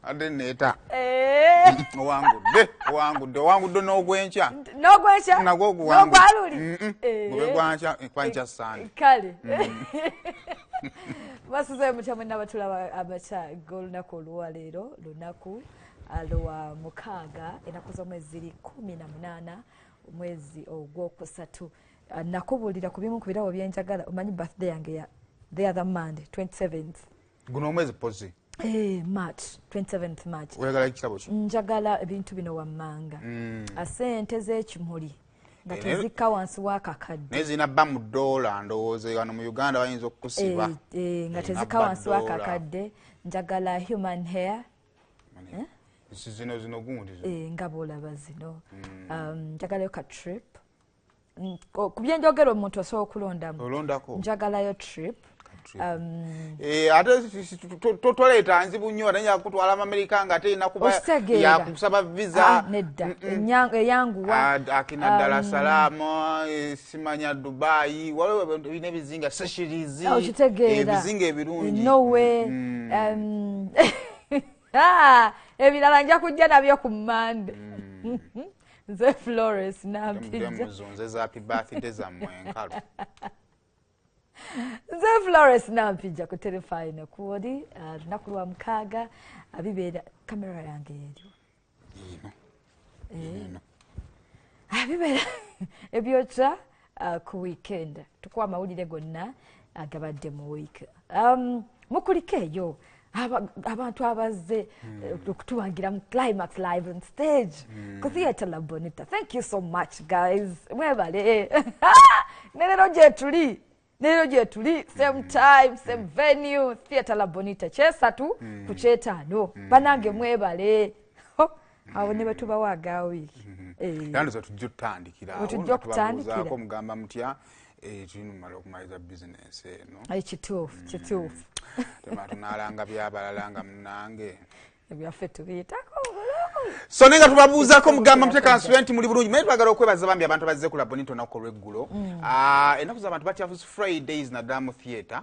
ade neta owangude n'ogwenkya nagwo n'ogwaluli gube gwankya sande kale basuze mutamu n'abatulaba abakyagga olunaku olwaleero lunaku lwa mukaaga ennaku z'omwezi 18 omwezi ogwokusatu nakubulira ku bimu ku birabo byenjagala omanyi birthday yange ya the other Monday 27th guno omwezi pozi March 27th March oyagala ekitabo ki njagala ebintu bino wammanga asente z'ekimuli nga tezikka wansi w'akakadde nezina bba mu dola ndowooza wano mu Uganda bayinza okukusiba nga tezikka wansi w'akakadde njagala human hair zino gundi nga bw'olaba zino njagalayo ka trip ku byenjogera omuntu osobola okulondamu njagalayo trip ate toleeta nzibu nnyo atanyala kutwala mu Amerika nga ate inakuba yakusaba visa nedda eyanguwa akina Dar es Salaam simanya Dubai waliwo bina ebizinga Seychelles ebizinga ebirungi nowe ebirala nja kujja nabyo ku Monday nze Flores nampijja muzunze za happy birthday zammwe enkalu nze Flores nampijja ku telefone kuodi lunaku lwa mukaaga abibeera kamera yange eryo abibeera ebyokya ku weekend tukuwa amawulire gonna agabadde mu week mukuliko eyo abantu abazze okutuwangira mu Climax live on stage ku theatre La Bonita. Thank you so much guys, mwebale nerero gye tuli same time same venue theatre La Bonita kyesatu ku kyetaano banange mwebale awo ne batubawa aga wiki yanduza tujja okutandikira ko mugamba mutya tunumala okumaliza business eno kituufu tunalanga byabalala nga munange ebyaffe tubiyitako so nenga tubabuuzako mugamba muteka nsuenti muli bulungi naye twagala okwebaza bambi abantu bazze ku La Bonita olunaku olweggulo ennaku z'abantu batyafuza Fridays naddala mu theatre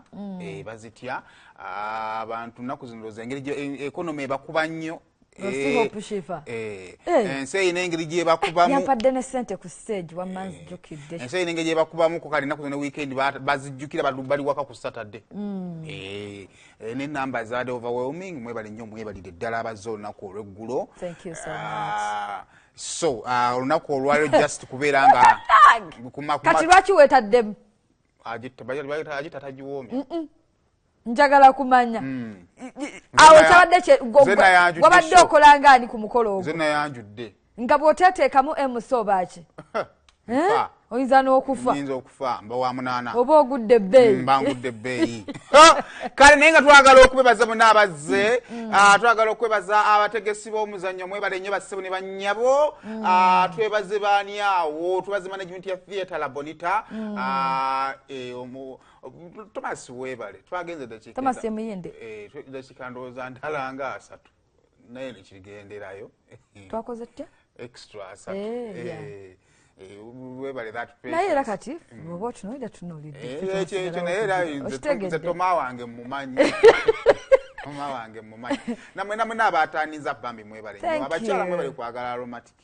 bazitya abantu nnaku zino looza engeri economy ebakuba nnyo ensi eyina engeri gyebakubamu yampadde ne ssente ku stage wamanzijjukidde ensi eyina engeri gyebakubamu ko kale ennaku zino weekend bazijjukira bali waka ku Saturday n'ennamba zaade overwhelming mwebale nnyo mwebalire ddala abazze olunaku olweggulo so olunaku olwaliro just kubeera nga kati lwaki weetaddemu agitatagiwoomya njagala kumanya awo kyabadde wabadde okola ngaani ku mukolo ogwo zena yanjudde nga bw'oteteekamu emusobaaki oyinza n'okufa mba wa munaana oba ogudde ebbeeyi mbangudde ebbeeyi kale naye nga twagala okwebaza bonna abazze twagala okwebaza abategesi b'omuzannyo mwebale nnyo bassebo ne bannyabo twebaze baani awo twebaze management ya theatre La Bonita Thomas webale twagenze dakiika ndowooza ndala nga 3 naye nekigenderayo twakoze tutya extra 3 webale that page naye era kati oba otunuulira tunuulidde ekyo naye era nze toma wange mumanyi namwe n'abataniza bambi mwebale nnyo abakyala mwebale kwagala aromatic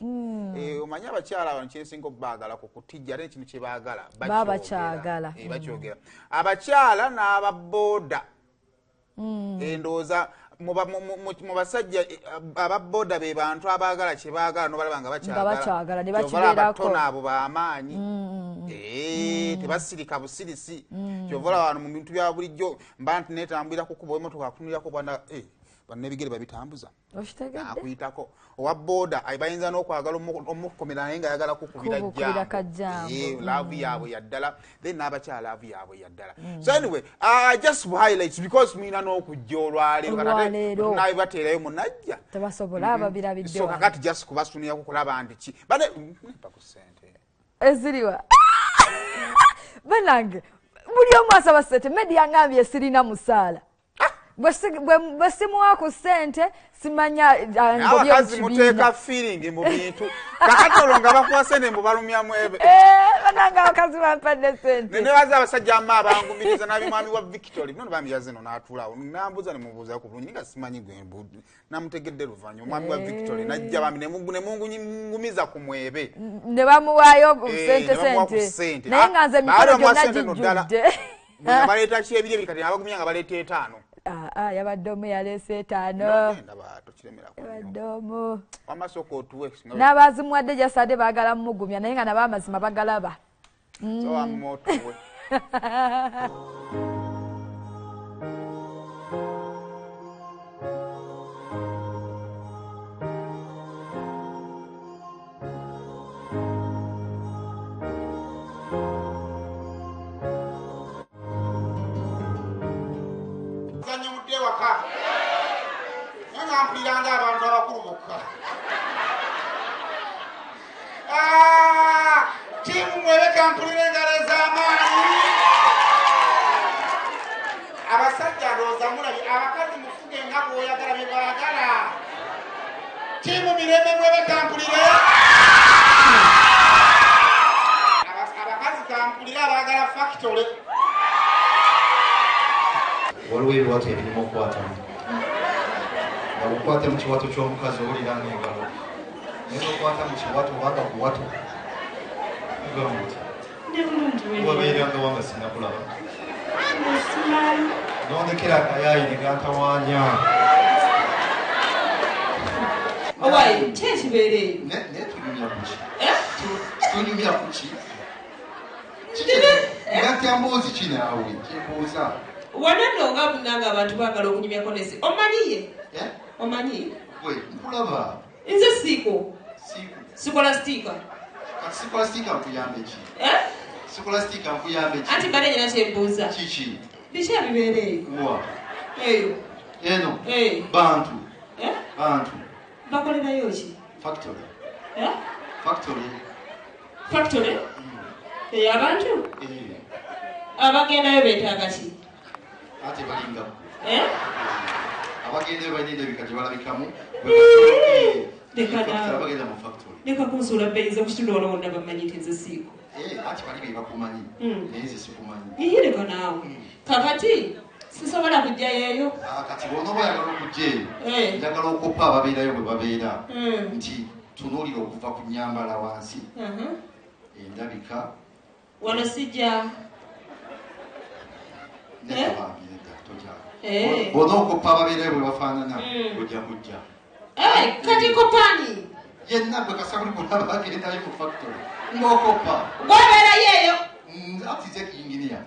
omanyi abakyala wano kyensinga okubaagala ku kutijja ate ekintu kye baagala babakyagala bakyogera abakyala n'ababooda endowooza mu basajja ababooda be bantu abaagala kye baagala nobalaba nga bakyagala ne bakibeerako abatono abo b'amaanyi tebasirika busirisi kyovola wano mu bintu bya bulijjo mba nti netambulira kukuba emotoka akunulirako bwana bannebigere babitambuza akuyitako owa booda bayinza n'okwagala omukomera naye nga ayagala kukubira jambo laavu yaabwe yaddala then n'abakyala laavu yaabwe yaddala so anyway just highlights because mwina n'okujja olwaleero nawe bateerayo munajja tebasobola ababirabidde so kakati just kubasunira kukulaba nti ki bane mpa ku ssente eziriwa banange buli omu asaba ssente medi yangambye sirina musaala bwe simuwa ku ssente simanya abakazi muteeka feeling mu bintu kakatolo nga bakuwa ssente mubalumya Mwebe bananga abakazi bampadde ssente ne baza abasajja amma abangumiriza n'abimwami wa Victory bino bamya zino n'atuulaawo nambuuza ne mubuuza ku bulungi nga simanyi gwe namutegedde luvanyu omwami wa Victory najja bami ne mungumiza ku Mwebe ne bamuwaayo ssente naye nga nze emikolo gyonna gijjudde baleeta ki ebiri ebiri kati abagumya nga baleeta 5 yabadde omu yaleese 5 yabadde omu n'abaazimuwadde jasadde baagala mumugumya naye nga nabo amazima bagalaba mpuliranga abantu abakulu bokka tiimu Mwebe kampulira engalo ez'amaanyi abasajja ndowooza mulabye abakazi mufuge nga bw'oyagala bye baagala tiimu Mirembe Mwebe kampulire abakazi kampulire abaagala Factory waliwo ebiwato ebirimu okukwatamu ukwate mu kiwato ky'omukazi owulira ng'engalo naye okwata mu kiwato obaga kuwato wabeeranga wanga sinakulaba nondekera akayaayi negantawaanya owaye ki ekibeereeyo naye tunyumya kuki tunyumya kuki ngatya mboozi ki naawe kyembuuza wananno nga bunanga abantu baagala okunyumyako nesi omanyiye omanyi nkulaba nze siiko sikolastika kati sikolastika nkuyambe ki sikolastika nkuyambe ki anti bale nyina kyembuuza kiki biki ebibeereeyo wa eyo eno bantu bakolerayo ki factory abantu abagendayo beetaaga ki ate balinga abagenda balina ebika gye balabikamu bagenda mu factory leka kunsuula bbeyiza ku kitundu wala wonna bamanyi nti nze siiko ati bali be bakumanyi naye nze sikumanyi iye leka naawe kakati sisobola kujjayo kati bona oba oyagala okujja eyo njagala okuppa ababeerayo bwe babeera nti tunuulira okuva ku nnyambala wansi endabika wano sijja nebabambire dda tojaa bona okuppa ababeerayo bwe bafaanana ojja kujja kati kopani yenna gwe kasabuli kulaba agendayo mu factory ng'okoppa gwabeerayo eyo atize kiyinginiya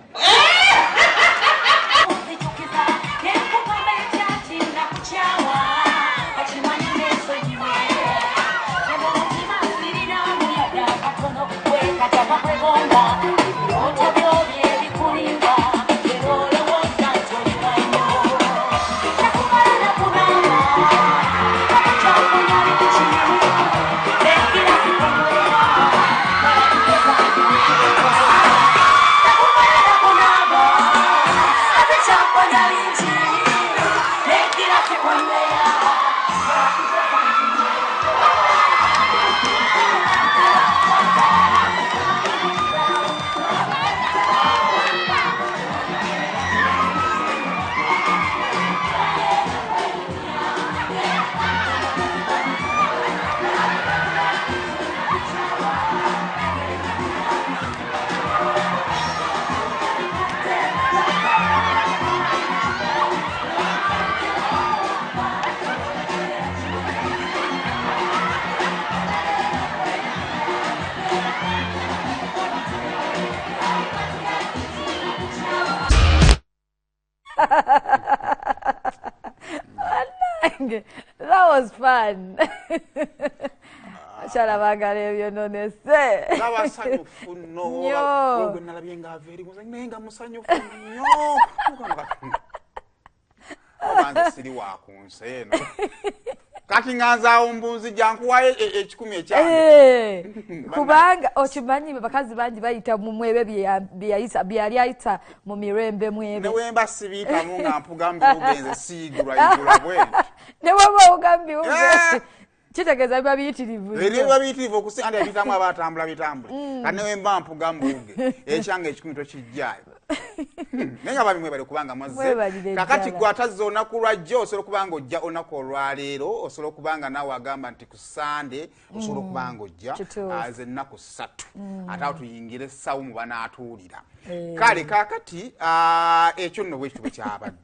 That was fun. Akyala baagala ebyononese. Abasanyufu nno. Gwe nalabye ng'aveeri naye nga musanyufu nnyo. Obanza siri wa ku nsi eno. kati nganzaawo mbuzi jankuwayo 10 ekyange kubanga okimanyi bakazi bangi bayita mu Mwebe byali ayita mu Mirembe Mwebe newemba sibiitamu nga mpuga mu bibugenze siigulwa bwenti ne bw'oba ogambi kitegeeza biba biyitirivu biba biyitirivu okusinga nti ebitamu abatambula bitambula kati newemba mpuga mu buge ekyange 10 tokijjaayo naye nga babimwe bali kubanga mazze kakati gwe atazza olunaku lwajjo osobola okubanga ojja olunaku olwaleero osobola okubanga naawe agamba nti ku Sande osobola okubanga ojja aze ennaku 3 ate awo tuyingire essawu mu banaatuwulira kale kakati ekyo nno bwekityo bwe kyabadde